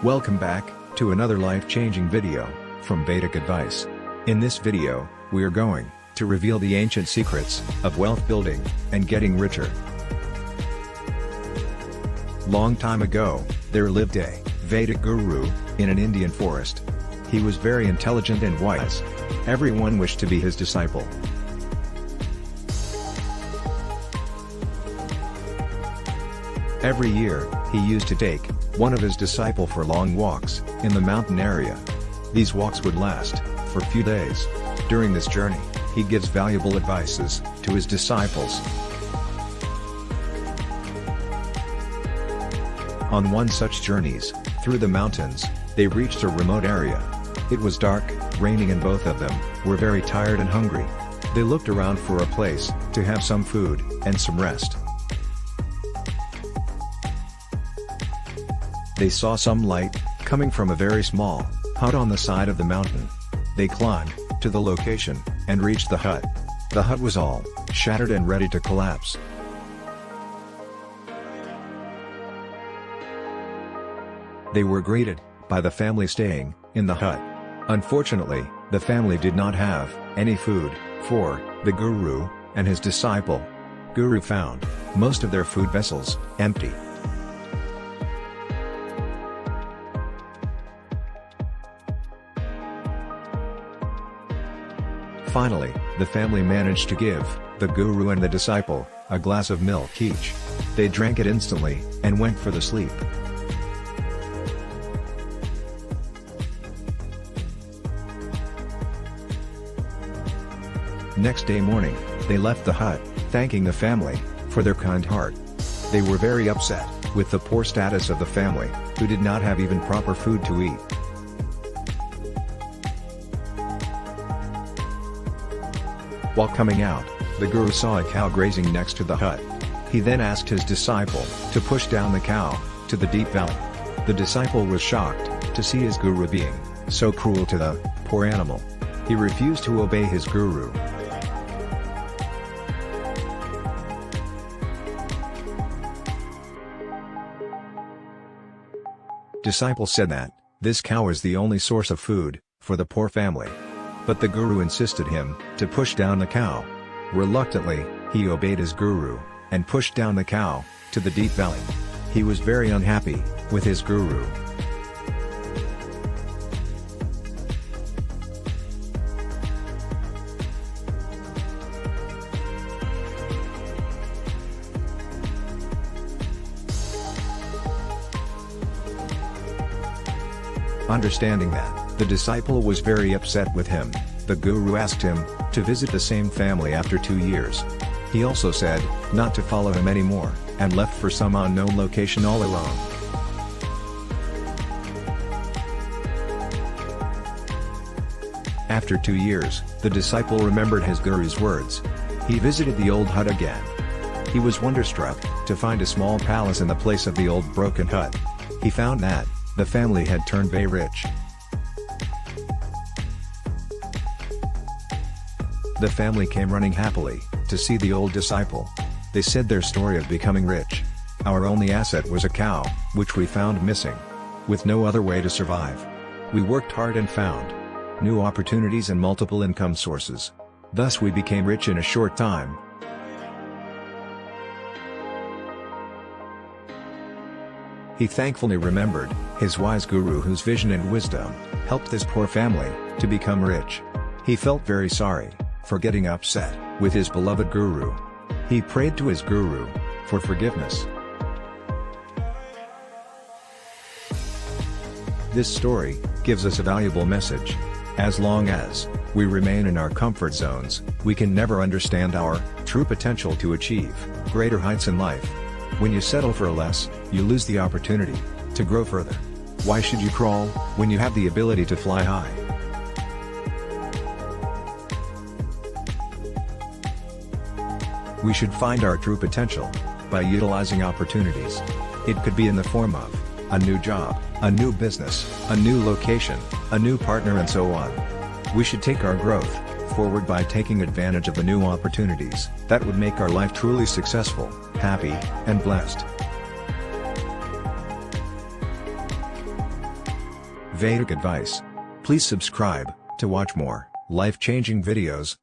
Welcome back to another life-changing video from Vedic Advice. In this video, we are going to reveal the ancient secrets of wealth building and getting richer. Long time ago, there lived a Vedic guru in an Indian forest. He was very intelligent and wise. Everyone wished to be his disciple. Every year, he used to take one of his disciple for long walks in the mountain area. These walks would last for few days. During this journey, he gives valuable advices to his disciples. On one such journeys, through the mountains, they reached a remote area. It was dark, raining, and both of them were very tired and hungry. They looked around for a place to have some food and some rest. They saw some light coming from a very small hut on the side of the mountain. They climbed to the location and reached the hut. The hut was all shattered and ready to collapse. They were greeted by the family staying in the hut. Unfortunately, the family did not have any food for the guru and his disciple. Guru found most of their food vessels empty. Finally, the family managed to give the guru and the disciple a glass of milk each. They drank it instantly and went for the sleep. Next day morning, they left the hut, thanking the family for their kind heart. They were very upset with the poor status of the family, who did not have even proper food to eat. While coming out, the guru saw a cow grazing next to the hut. He then asked his disciple to push down the cow to the deep valley. The disciple was shocked to see his guru being so cruel to the poor animal. He refused to obey his guru. Disciple said that this cow is the only source of food for the poor family. But the guru insisted him to push down the cow. Reluctantly, he obeyed his guru and pushed down the cow to the deep valley. He was very unhappy with his guru. Understanding that the disciple was very upset with him, the guru asked him to visit the same family after 2 years. He also said not to follow him anymore, and left for some unknown location all alone. After 2 years, the disciple remembered his guru's words. He visited the old hut again. He was wonderstruck to find a small palace in the place of the old broken hut. He found that the family had turned very rich. The family came running happily to see the old disciple. They said their story of becoming rich. Our only asset was a cow, which we found missing. With no other way to survive, we worked hard and found new opportunities and multiple income sources. Thus we became rich in a short time. He thankfully remembered his wise guru, whose vision and wisdom helped this poor family to become rich. He felt very sorry for getting upset with his beloved guru. He prayed to his guru for forgiveness. This story gives us a valuable message. As long as we remain in our comfort zones, we can never understand our true potential to achieve greater heights in life. When you settle for less, you lose the opportunity to grow further. Why should you crawl when you have the ability to fly high? We should find our true potential by utilizing opportunities. It could be in the form of a new job, a new business, a new location, a new partner, and so on. We should take our growth forward by taking advantage of the new opportunities that would make our life truly successful, happy, and blessed. Vedic advice. Please subscribe to watch more life-changing videos.